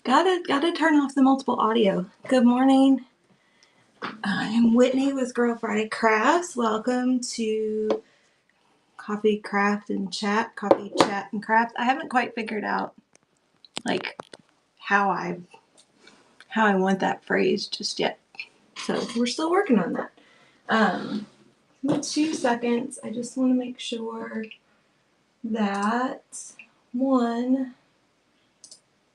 Gotta turn off the multiple audio. Good morning. I'm Whitney with Girl Friday Crafts. Welcome to Coffee Chat and Craft. I haven't quite figured out like how I want that phrase just yet. So we're still working on that. 2 seconds. I just want to make sure that one,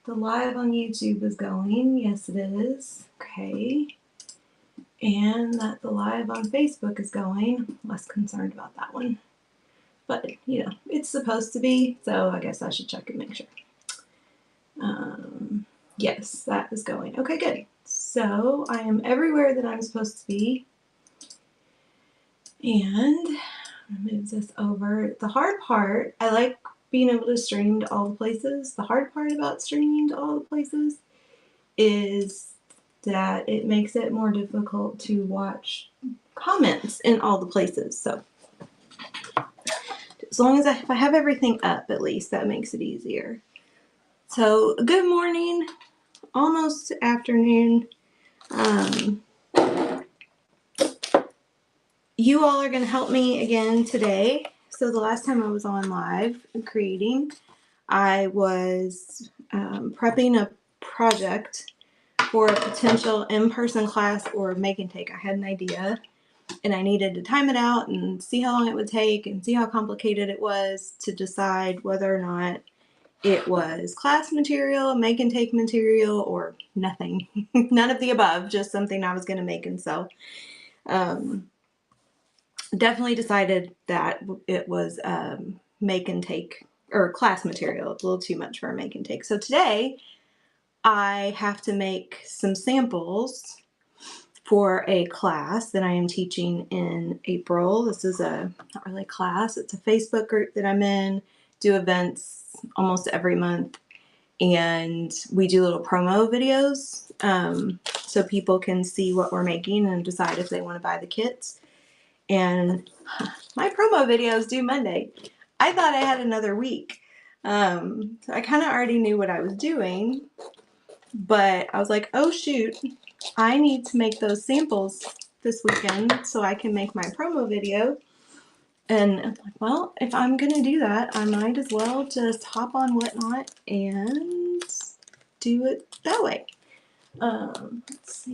the live on YouTube is going. Yes, it is. Okay. And that the live on Facebook is going. Less concerned about that one. But, it's supposed to be, so I guess I should check and make sure. Yes, that is going. Okay, good. So I am everywhere that I'm supposed to be. And I'm going to move this over. The hard part, I like being able to stream to all the places. The hard part about streaming to all the places is that it makes it more difficult to watch comments in all the places. So as long as if I have everything up, at least that makes it easier. So good morning, almost afternoon. You all are going to help me again today. So the last time I was on live creating, I was prepping a project for a potential in-person class or make and take. I had an idea and I needed to time it out and see how long it would take and see how complicated it was to decide whether or not it was class material, make and take material, or nothing. None of the above, just something I was going to make and sell. Definitely decided that it was make and take or class material. It's a little too much for a make and take. So today I have to make some samples for a class that I am teaching in April. This is not really a class. It's a Facebook group that I'm in, do events almost every month. And we do little promo videos so people can see what we're making and decide if they want to buy the kits. And my promo videos due Monday. I thought I had another week. So I kind of already knew what I was doing, but I was like, oh shoot, I need to make those samples this weekend so I can make my promo video. And I'm like, well, if I'm going to do that, I might as well just hop on Whatnot and do it that way. Let's see.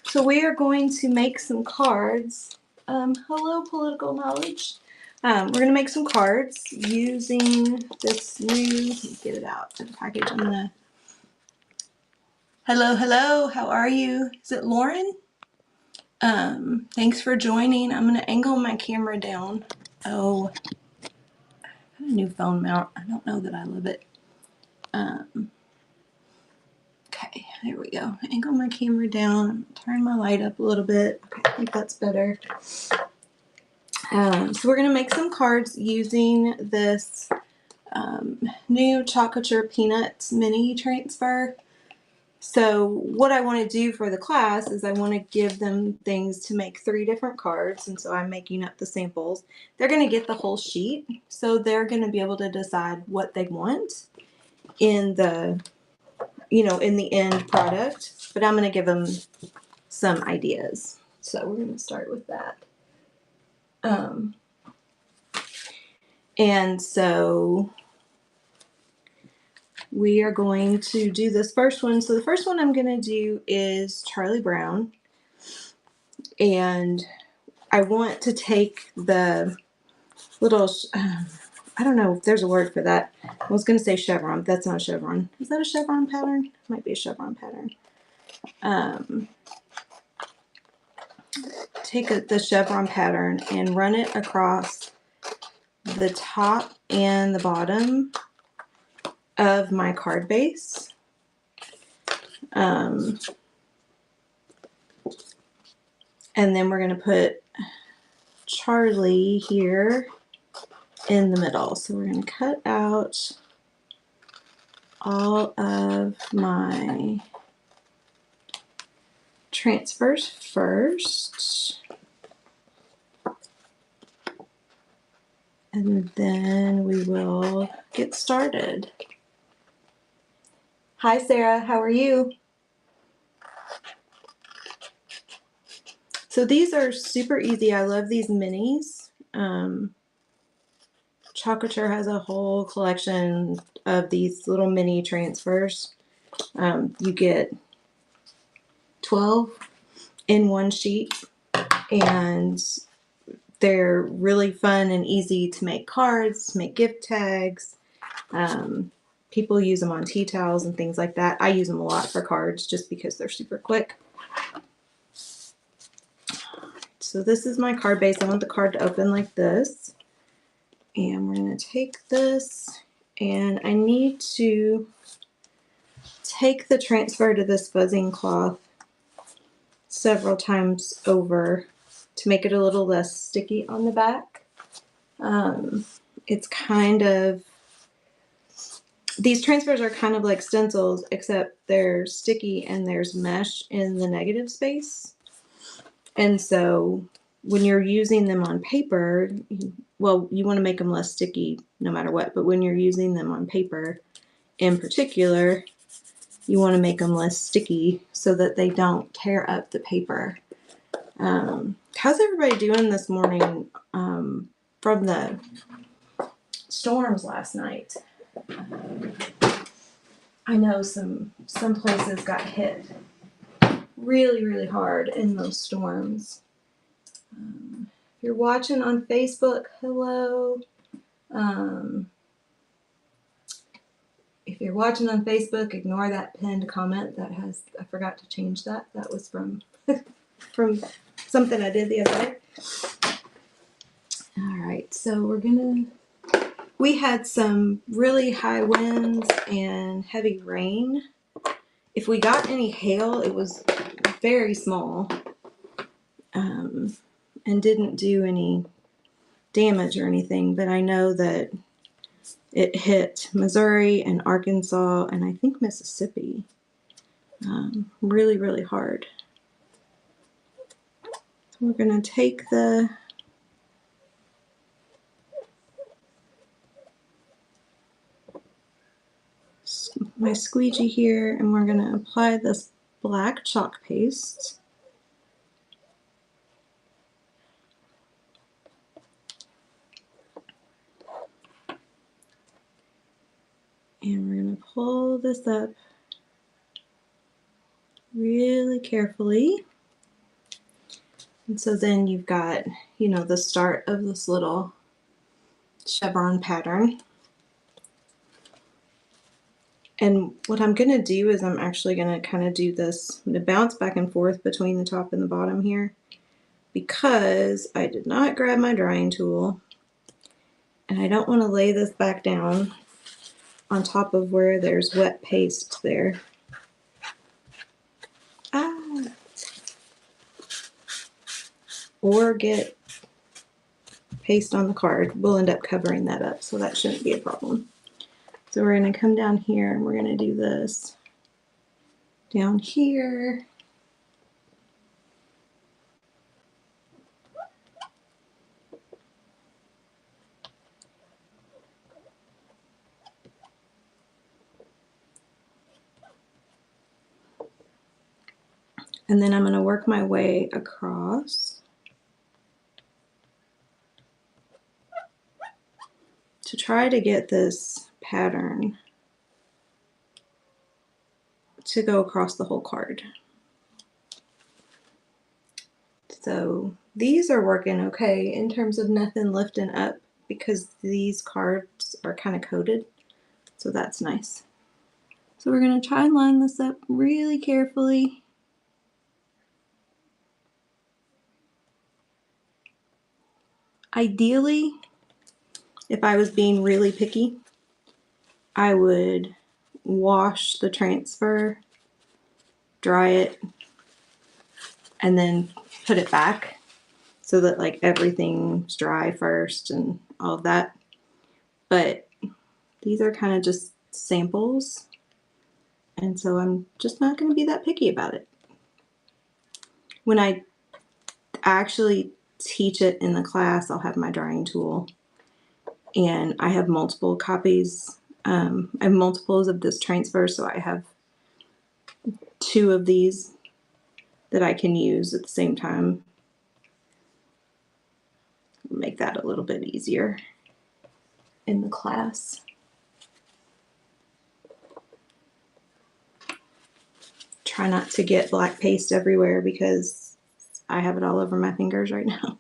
So we are going to make some cards. Hello, political knowledge. We're going to make some cards using this new, let me get it out of the package. Hello, how are you? Is it Lauren? Thanks for joining. I'm going to angle my camera down. Oh, I got a new phone mount. I don't know that I love it. Okay, there we go. Angle my camera down, turn my light up a little bit. Okay, I think that's better. So we're going to make some cards using this new Chocolate Peanuts mini transfer. So what I want to do for the class is I want to give them things to make 3 different cards, and so I'm making up the samples. They're going to get the whole sheet, so they're going to be able to decide what they want in the in the end product, but I'm going to give them some ideas. So we're going to start with that. And so we are going to do this first one. So the first one I'm going to do is Charlie Brown. And I want to take the little, I don't know if there's a word for that. I was going to say chevron, but that's not a chevron. Is that a chevron pattern? It might be a chevron pattern. Take the chevron pattern and run it across the top and the bottom of my card base. And then we're going to put Charlie here in the middle. So we're going to cut out all of my transfers first. And then we will get started. Hi, Sarah. How are you? So these are super easy. I love these minis. Chocolate has a whole collection of these little mini transfers. You get 12 in one sheet, and they're really fun and easy to make cards, to make gift tags. People use them on tea towels and things like that. I use them a lot for cards just because they're super quick. So this is my card base. I want the card to open like this. And we're going to take this, and I need to take the transfer to this fuzzing cloth several times over to make it a little less sticky on the back. It's kind of, these transfers are kind of like stencils, except they're sticky and there's mesh in the negative space. And so when you're using them on paper, well, you want to make them less sticky no matter what, but when you're using them on paper in particular, you want to make them less sticky so that they don't tear up the paper. How's everybody doing this morning from the storms last night? I know some places got hit really, really hard in those storms. If you're watching on Facebook, hello. If you're watching on Facebook, ignore that pinned comment. That has, I forgot to change that. That was from from something I did the other day. All right, so we had some really high winds and heavy rain. If we got any hail, it was very small, and didn't do any damage or anything, but I know that it hit Missouri and Arkansas and I think Mississippi really, really hard. So we're going to take my squeegee here, and we're going to apply this black chalk paste. And we're going to pull this up really carefully. And so then you've got, you know, the start of this little chevron pattern. And what I'm going to do is I'm actually going to kind of do this, I'm going to bounce back and forth between the top and the bottom here, because I did not grab my drying tool and I don't want to lay this back down on top of where there's wet paste there. Or get paste on the card. We'll end up covering that up, so that shouldn't be a problem. So we're going to come down here and we're going to do this down here. And then I'm going to work my way across to try to get this pattern to go across the whole card. So these are working okay in terms of nothing lifting up because these cards are kind of coated. So that's nice. So we're going to try and line this up really carefully. Ideally, if I was being really picky, I would wash the transfer, dry it, and then put it back so that like everything's dry first and all of that. But these are kind of just samples, and so I'm just not going to be that picky about it. When I actually teach it in the class, I'll have my drying tool and I have multiple copies. I have multiples of this transfer, so I have 2 of these that I can use at the same time. Make that a little bit easier in the class. Try not to get black paste everywhere because I have it all over my fingers right now.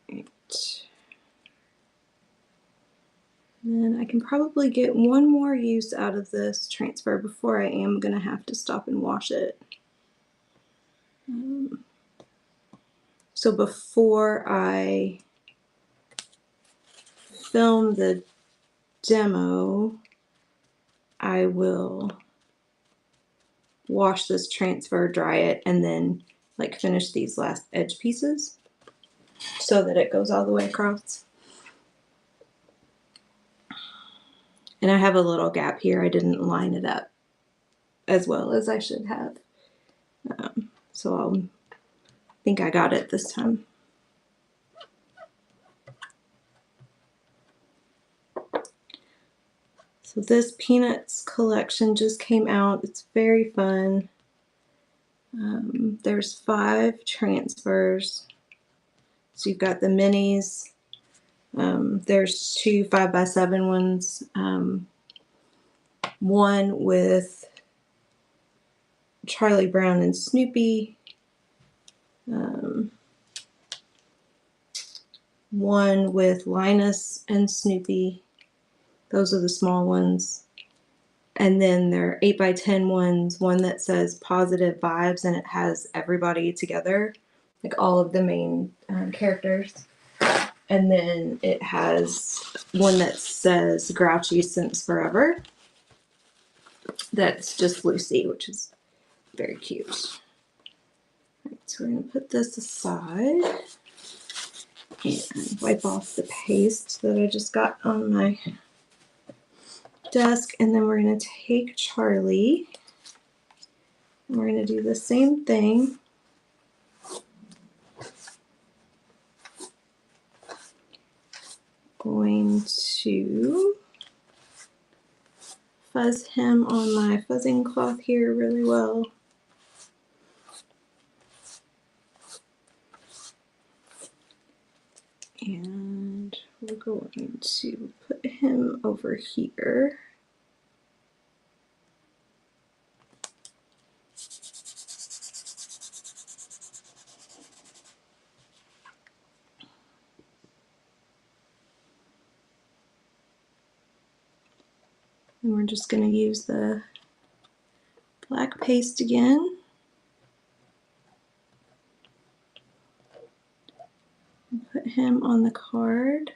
Right. And I can probably get one more use out of this transfer before I am going to have to stop and wash it. So before I film the demo, I will wash this transfer, dry it, and then like finish these last edge pieces so that it goes all the way across. And I have a little gap here. I didn't line it up as well as I should have. So I'll think I got it this time. So this Peanuts collection just came out. It's very fun. There's 5 transfers. So you've got the minis. There's 2 5x7 ones. One with Charlie Brown and Snoopy. One with Linus and Snoopy. Those are the small ones. And then there are 8x10 ones, one that says positive vibes and it has everybody together, like all of the main characters. And then it has one that says Grouchy Since Forever. That's just Lucy, which is very cute. Right, so we're going to put this aside and wipe off the paste that I just got on my desk, and then we're going to take Charlie and we're going to do the same thing. Going to fuzz him on my fuzzing cloth here really well. And we're going to put him over here. And we're just going to use the black paste again. Put him on the card.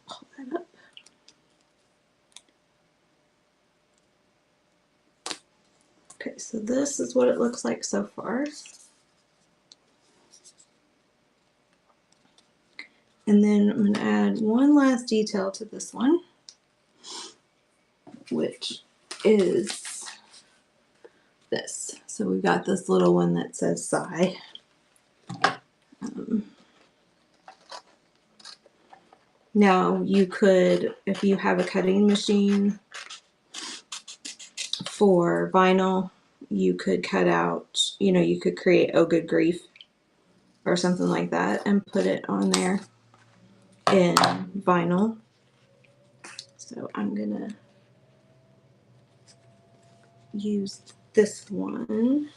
Pull that up. Okay, so this is what it looks like so far. And then I'm going to add one last detail to this one, which is this. So we've got this little one that says sigh. Now you could, if you have a cutting machine for vinyl, you could cut out, you could create Oh Good Grief or something like that and put it on there in vinyl. So I'm gonna use this one.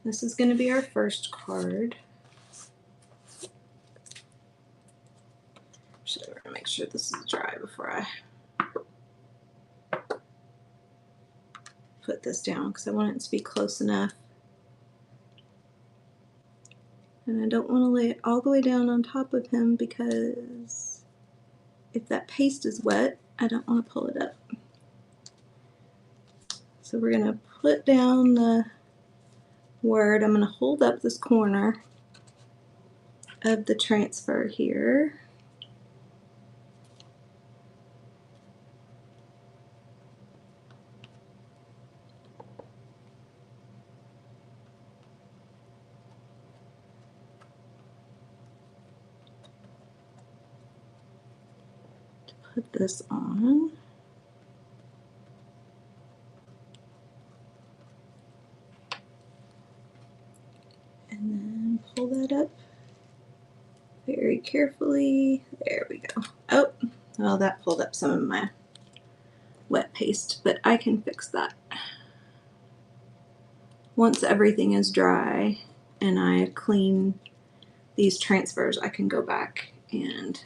This is gonna be our first card. So we're gonna make sure this is dry before I put this down because I want it to be close enough. And I don't want to lay it all the way down on top of him because if that paste is wet, I don't want to pull it up. So we're going to put down the word. I'm going to hold up this corner of the transfer here. Put this on. And then pull that up very carefully. There we go. Oh, well, that pulled up some of my wet paste, but I can fix that. Once everything is dry and I clean these transfers, I can go back and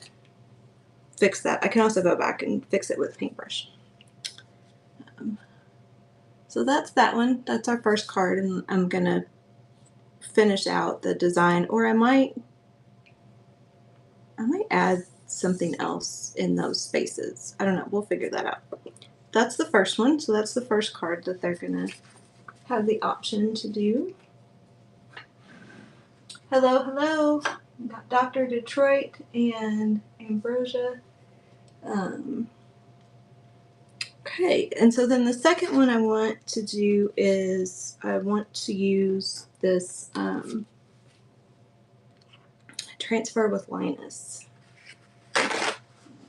fix that. I can also go back and fix it with a paintbrush. So that's that one. That's our first card, and I'm gonna finish out the design, or I might add something else in those spaces. I don't know. We'll figure that out. That's the first one. So that's the first card that they're gonna have the option to do. Hello, hello. We've got Dr. Detroit and Ambrosia. Okay, and so then the second one I want to do is I want to use this transfer with Linus.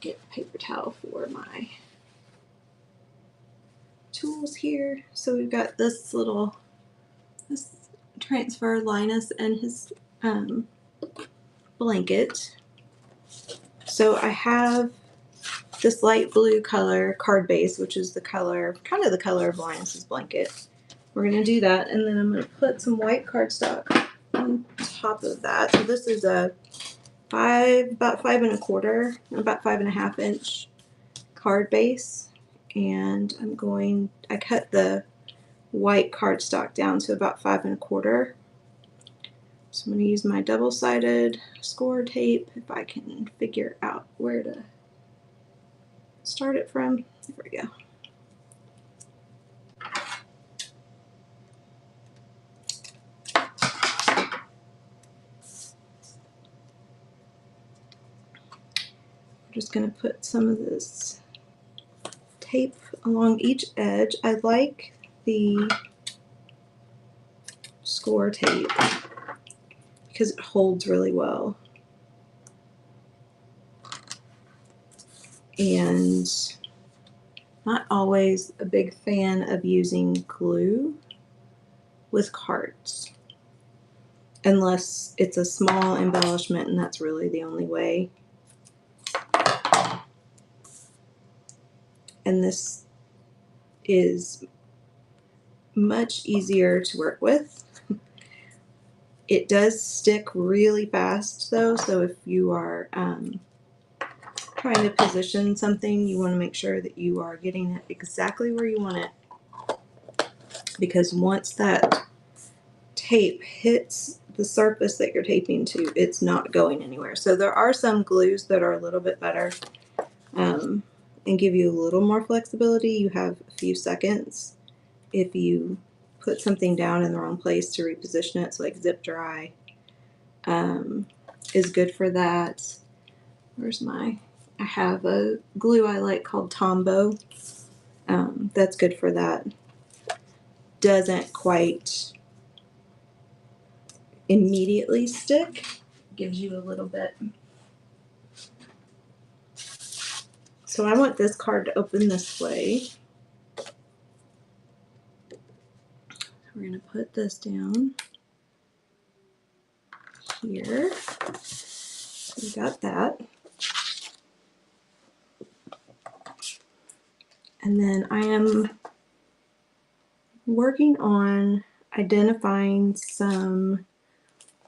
Get a paper towel for my tools here. So we've got this transfer Linus and his blanket. So I have this light blue color card base, which is the color, kind of the color of Linus's blanket. We're going to do that, and then I'm going to put some white cardstock on top of that. So this is a about 5 1/4 inch card base, and I cut the white cardstock down to about 5 1/4. So I'm going to use my double-sided score tape if I can figure out where to start it from. There we go. I'm just going to put some of this tape along each edge. I like the score tape because it holds really well. And not always a big fan of using glue with cards unless it's a small embellishment, and that's really the only way. And this is much easier to work with. It does stick really fast though, so if you are trying to position something, you want to make sure that you are getting it exactly where you want it, because once that tape hits the surface that you're taping to, it's not going anywhere. So there are some glues that are a little bit better and give you a little more flexibility. You have a few seconds if you put something down in the wrong place to reposition it. So like Zip Dry is good for that. I have a glue I like called Tombow. That's good for that. Doesn't quite immediately stick. Gives you a little bit. So I want this card to open this way. We're going to put this down here. We got that. And then I am working on identifying some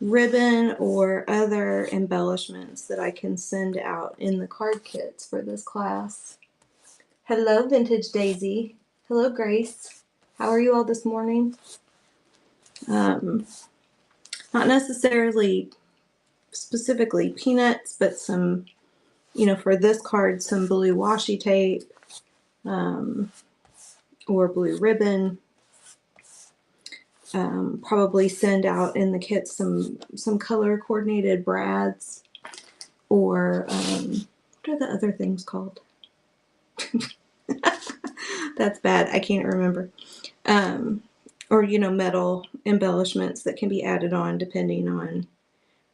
ribbon or other embellishments that I can send out in the card kits for this class. Hello, Vintage Daisy. Hello, Grace. How are you all this morning? Not necessarily specifically peanuts, but some, for this card, some blue washi tape, or blue ribbon. Probably send out in the kits some color coordinated brads, or what are the other things called? That's bad. I can't remember. Or, you know, metal embellishments that can be added on depending on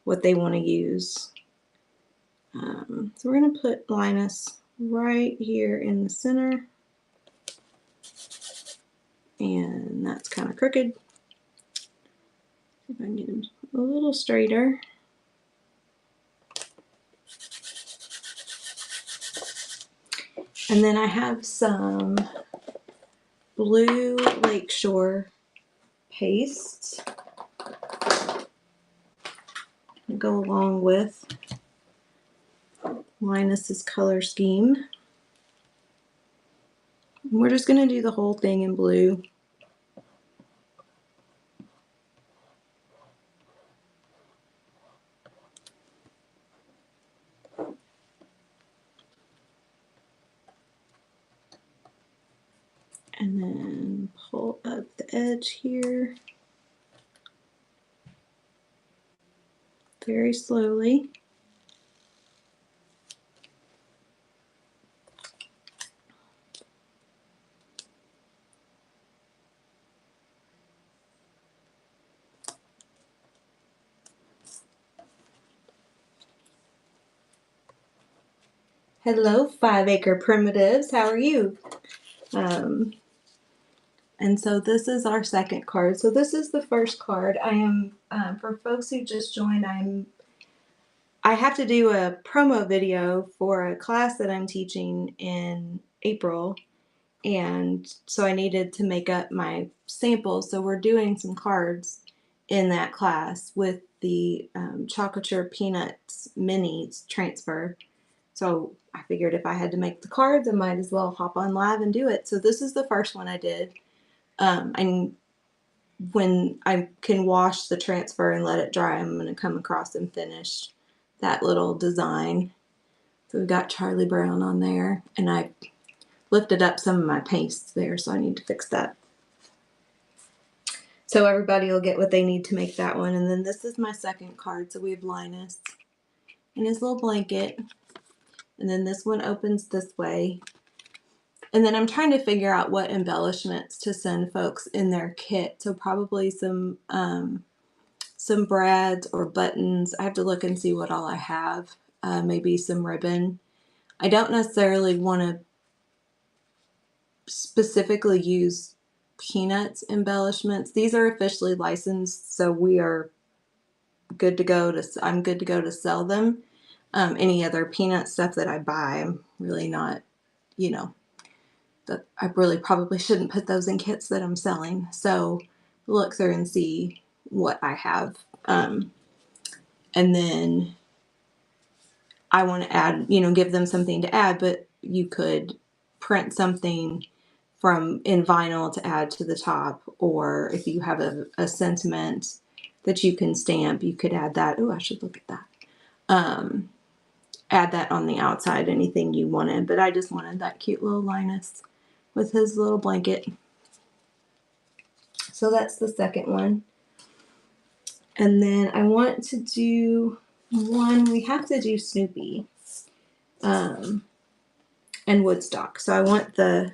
what they want to use. So we're going to put Linus right here in the center. And that's kind of crooked. See if I can get him a little straighter. And then I have some blue Lakeshore paste to go along with Linus's color scheme. And we're just going to do the whole thing in blue. And then pull up the edge here very slowly. Hello, 5 Acre Primitives. How are you? And so this is our second card. So this is the first card. I am, for folks who just joined, I have to do a promo video for a class that I'm teaching in April. And so I needed to make up my samples. So we're doing some cards in that class with the Chocolate Peanuts Minis transfer. So I figured if I had to make the cards, I might as well hop on live and do it. So this is the first one I did. And when I can wash the transfer and let it dry, I'm going to come across and finish that little design. So we've got Charlie Brown on there, and I lifted up some of my pastes there, so I need to fix that. So everybody will get what they need to make that one. And then this is my second card. So we have Linus and his little blanket. And then this one opens this way. And then I'm trying to figure out what embellishments to send folks in their kit. So probably some brads or buttons. I have to look and see what all I have. Maybe some ribbon. I don't necessarily want to specifically use Peanuts embellishments. These are officially licensed, so we are good to go I'm good to go to sell them. Any other Peanut stuff that I buy, I'm really not, you know, that I really probably shouldn't put those in kits that I'm selling. So look through and see what I have. And then I want to add, you know, give them something to add, but you could print something from in vinyl to add to the top, or if you have a sentiment that you can stamp, you could add that. Oh, I should look at that. Add that on the outside, anything you wanted, but I just wanted that cute little Linus with his little blanket. So that's the second one. And then I want to do one, we have to do Snoopy and Woodstock. So I want the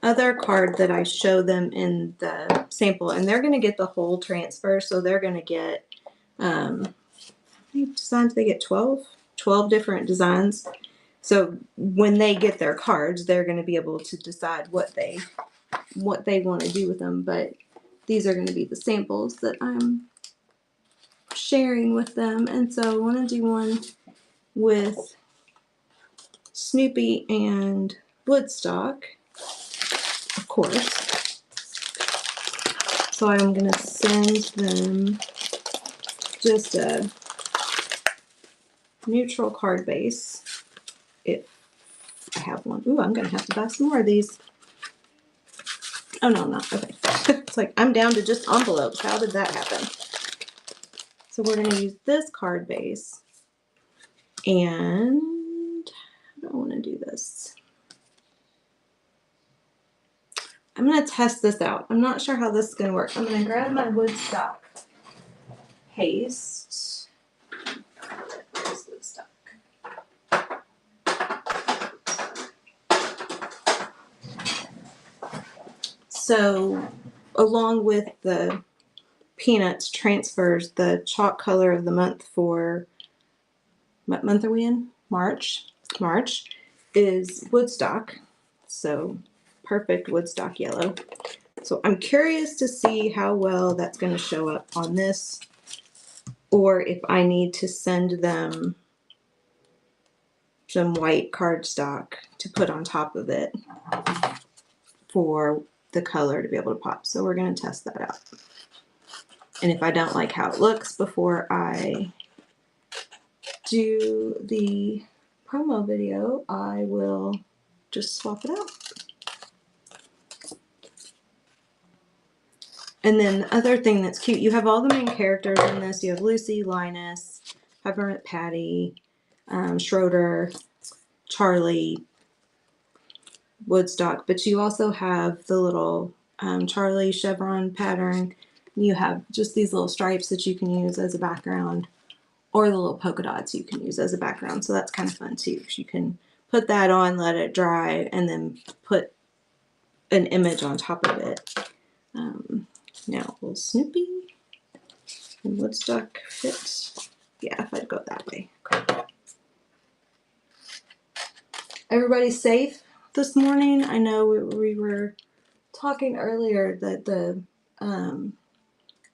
other card that I show them in the sample, and they're going to get the whole transfer. So they're going to get, how many designs? They get 12 different designs. So when they get their cards, they're going to be able to decide what they want to do with them. But these are going to be the samples that I'm sharing with them. And so I want to do one with Snoopy and Woodstock, of course. So I'm going to send them just a neutral card base, if I have one. Ooh, I'm going to have to buy some more of these. Oh, no, I'm not. Okay. It's like I'm down to just envelopes. How did that happen? So we're going to use this card base. And I don't want to do this. I'm going to test this out. I'm not sure how this is going to work. I'm going to grab my Woodstock paste. Where's Woodstock? So, along with the peanuts transfers the chalk color of the month for, what month are we in? March. March is Woodstock. So, perfect Woodstock yellow. So I'm curious to see how well that's going to show up on this, or if I need to send them some white cardstock to put on top of it for the color to be able to pop. So we're going to test that out. And if I don't like how it looks before I do the promo video, I will just swap it out. And then the other thing that's cute, you have all the main characters in this. You have Lucy, Linus, Peppermint Patty, Schroeder, Charlie, Woodstock, but you also have the little Charlie chevron pattern. You have just these little stripes that you can use as a background, or the little polka dots you can use as a background. So that's kind of fun too, because you can put that on, let it dry, and then put an image on top of it. Now, will Snoopy and Woodstock fit? Yeah, if I'd go that way. Okay. Everybody safe this morning? I know we were talking earlier that the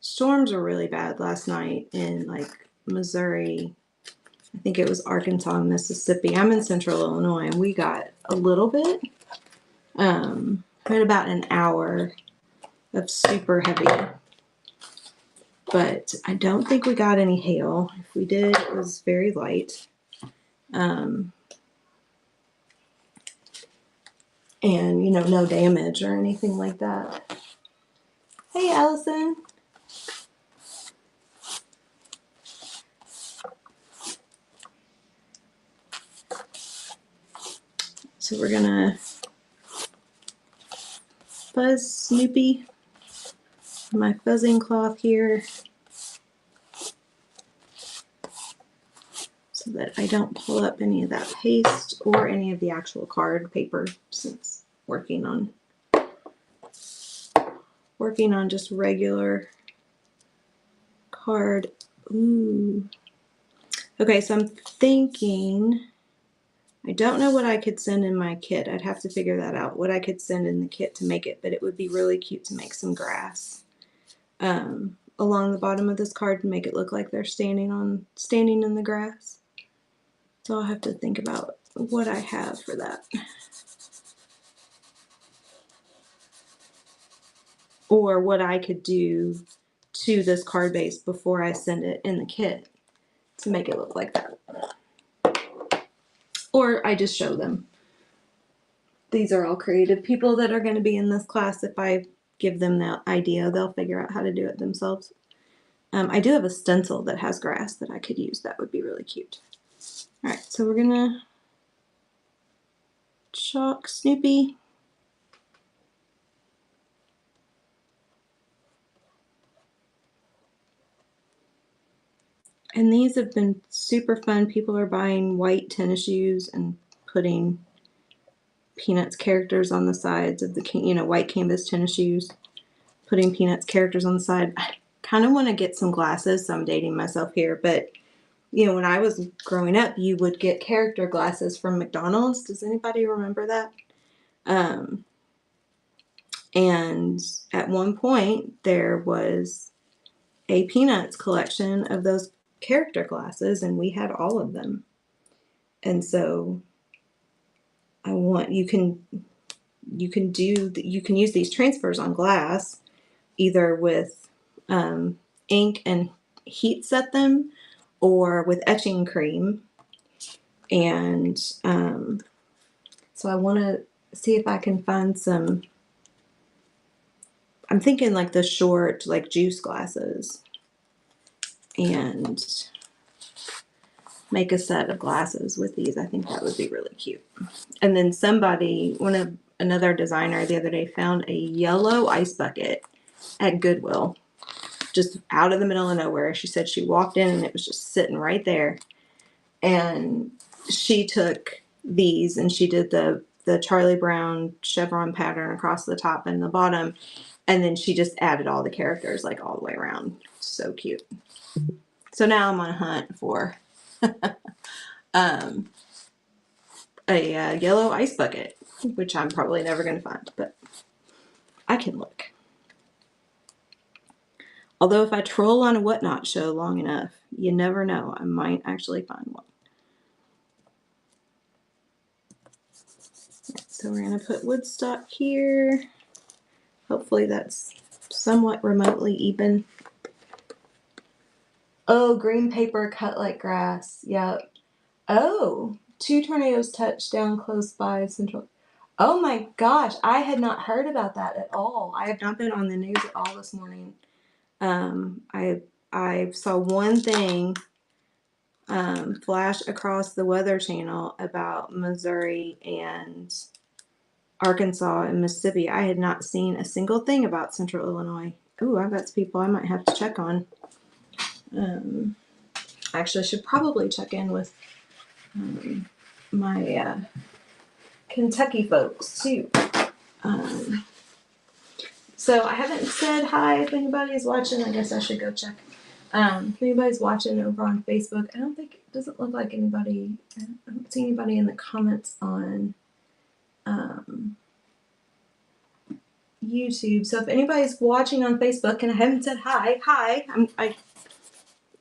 storms were really bad last night in like Missouri. I think it was Arkansas and Mississippi. I'm in central Illinois, and we got a little bit. We had about an hour of super heavy, but I don't think we got any hail. If we did, it was very light. And, you know, no damage or anything like that. Hey, Allison. So we're gonna fuzz Snoopy, my fuzzing cloth here, so that I don't pull up any of that paste or any of the actual card paper, since working on just regular card. Ooh. Okay, so I'm thinking, I don't know what I could send in my kit. I'd have to figure that out, what I could send in the kit to make it, but it would be really cute to make some grass along the bottom of this card and make it look like they're standing in the grass. So I'll have to think about what I have for that. Or what I could do to this card base before I send it in the kit to make it look like that. Or I just show them. These are all creative people that are going to be in this class. If I give them that idea, they'll figure out how to do it themselves. I do have a stencil that has grass that I could use. That would be really cute. All right, so we're going to chalk Snoopy. And these have been super fun. People are buying white tennis shoes and putting Peanuts characters on the sides of the, white canvas tennis shoes. Putting Peanuts characters on the side. I kind of want to get some glasses, so I'm dating myself here. But, when I was growing up, you would get character glasses from McDonald's. Does anybody remember that? And at one point, there was a Peanuts collection of those character glasses, and we had all of them. And so you can use these transfers on glass, either with ink and heat set them, or with etching cream. And so I want to see if I can find some, I'm thinking like the short, like juice glasses, and make a set of glasses with these. I think that would be really cute. And then another designer the other day found a yellow ice bucket at Goodwill, just out of the middle of nowhere. She said she walked in and it was just sitting right there. And she took these and she did the Charlie Brown chevron pattern across the top and the bottom. And then she just added all the characters like all the way around. So cute. So now I'm on a hunt for a yellow ice bucket, which I'm probably never going to find, but I can look. Although if I troll on a Whatnot show long enough, you never know, I might actually find one. So we're going to put Woodstock here. Hopefully that's somewhat remotely even. Oh, green paper cut like grass. Yep. Oh, 2 tornadoes touched down close by Central. Oh my gosh, I had not heard about that at all. I have not been on the news at all this morning. I saw one thing flash across the Weather Channel about Missouri and Arkansas and Mississippi. I had not seen a single thing about Central Illinois. Ooh, I bet people I might have to check on. Actually, I should probably check in with my Kentucky folks too. So I haven't said hi. If anybody's watching, I guess I should go check. If anybody's watching over on Facebook, I don't think, it doesn't look like anybody, I don't see anybody in the comments on YouTube. So if anybody's watching on Facebook and I haven't said hi, I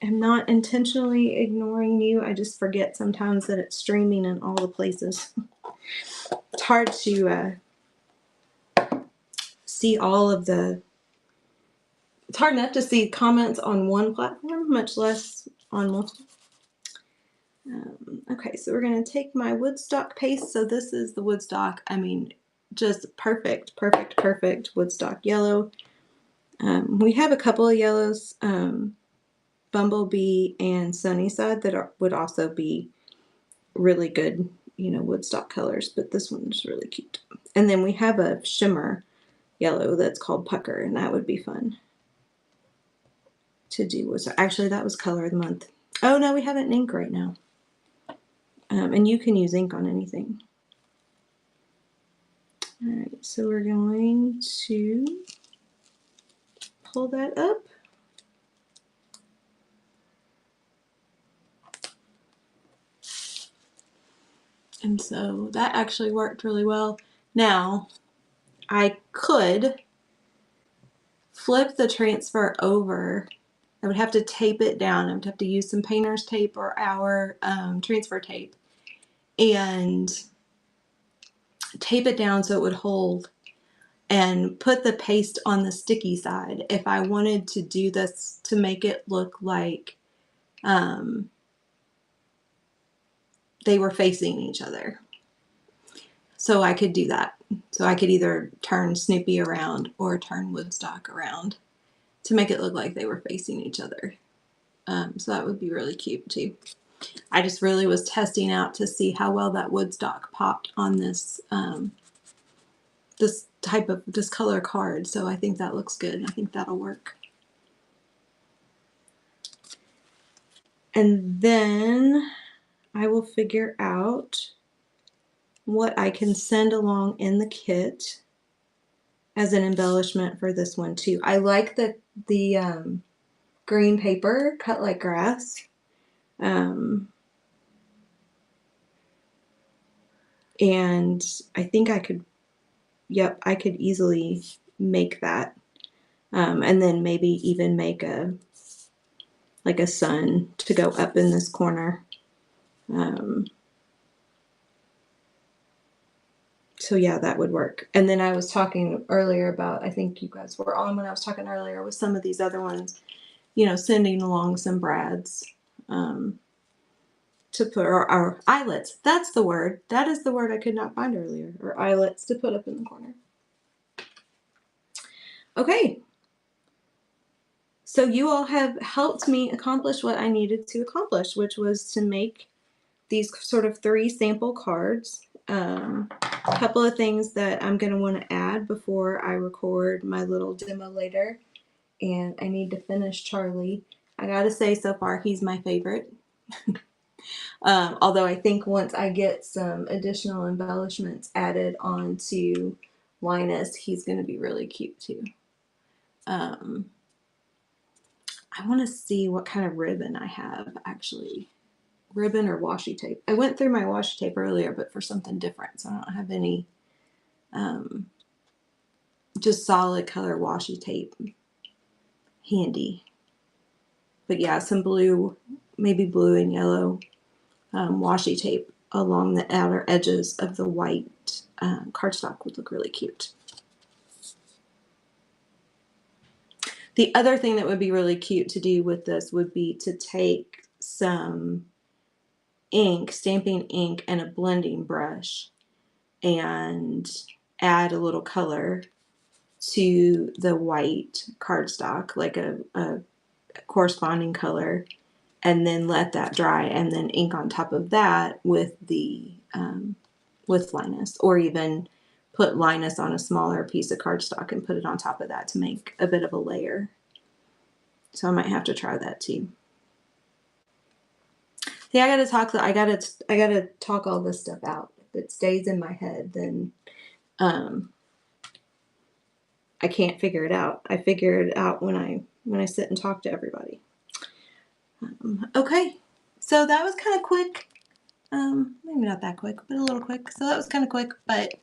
am not intentionally ignoring you. I just forget sometimes that it's streaming in all the places. It's hard to see all of the, it's hard enough to see comments on one platform, much less on multiple. Okay, so we're going to take my Woodstock paste. So this is the Woodstock, I mean, just perfect Woodstock yellow. We have a couple of yellows, Bumblebee and Sunnyside, that would also be really good, you know, Woodstock colors, but this one's really cute. And then we have a shimmer yellow that's called Pucker, and that would be fun to do. Actually, that was color of the month. Oh no, we have an ink right now. And you can use ink on anything. All right, so we're going to pull that up. And so that actually worked really well. Now, I could flip the transfer over. I would have to tape it down. I would have to use some painter's tape or our transfer tape and tape it down so it would hold, and put the paste on the sticky side if I wanted to do this to make it look like they were facing each other. So I could do that. So I could either turn Snoopy around or turn Woodstock around to make it look like they were facing each other. So that would be really cute too. I just really was testing out to see how well that Woodstock popped on this this color card. So I think that looks good. I think that'll work. And then I will figure out what I can send along in the kit as an embellishment for this one too. I like the green paper cut like grass. And I think I could, yep, I could easily make that. And then maybe even make like a sun to go up in this corner. So yeah, that would work. And then I was talking earlier about, I think you guys were on when I was talking earlier with some of these other ones, you know, sending along some brads to put, or eyelets. That's the word. That is the word I could not find earlier, or eyelets to put up in the corner. Okay. So you all have helped me accomplish what I needed to accomplish, which was to make these sort of 3 sample cards. A couple of things that I'm going to want to add before I record my little demo later, and I need to finish Charlie. I gotta say, so far he's my favorite. Although I think once I get some additional embellishments added onto Linus, he's going to be really cute too. I want to see what kind of ribbon I have, actually. Ribbon or washi tape. I went through my washi tape earlier, but for something different, so I don't have any just solid color washi tape handy. But yeah, some blue, maybe blue and yellow washi tape along the outer edges of the white cardstock would look really cute. The other thing that would be really cute to do with this would be to take some ink, stamping ink, and a blending brush and add a little color to the white cardstock, like a corresponding color, and then let that dry, and then ink on top of that with the with Linus, or even put Linus on a smaller piece of cardstock and put it on top of that to make a bit of a layer. So I might have to try that too. See, I gotta talk all this stuff out. If it stays in my head, then I can't figure it out. I figure it out when I sit and talk to everybody. Okay, so that was kind of quick. Maybe not that quick, but a little quick. So that was kind of quick, but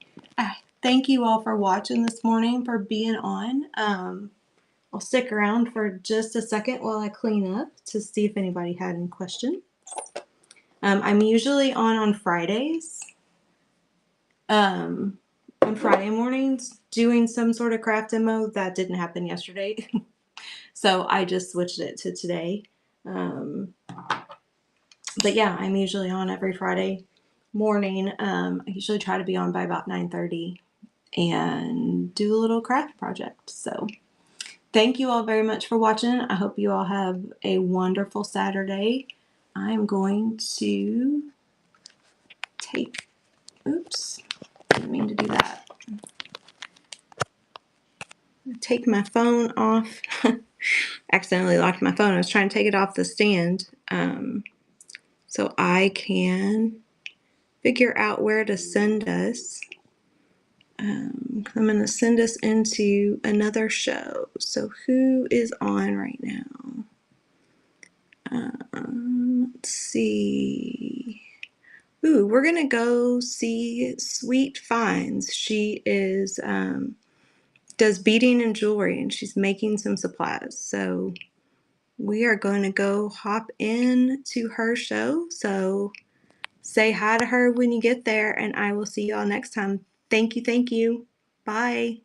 thank you all for watching this morning, for being on. I'll stick around for just a second while I clean up to see if anybody had any questions. I'm usually on Fridays. On Friday mornings doing some sort of craft demo. That didn't happen yesterday. So I just switched it to today. But yeah, I'm usually on every Friday morning. I usually try to be on by about 9:30 and do a little craft project. So thank you all very much for watching. I hope you all have a wonderful Saturday. I'm going to didn't mean to do that. Take my phone off. Accidentally locked my phone. I was trying to take it off the stand so I can figure out where to send us. I'm going to send us into another show. So who is on right now? Let's see. Ooh, we're going to go see Sweet Finds. She is does beading and jewelry, and she's making some supplies. So we are going to go hop in to her show. So say hi to her when you get there, and I will see y'all next time. Thank you. Bye.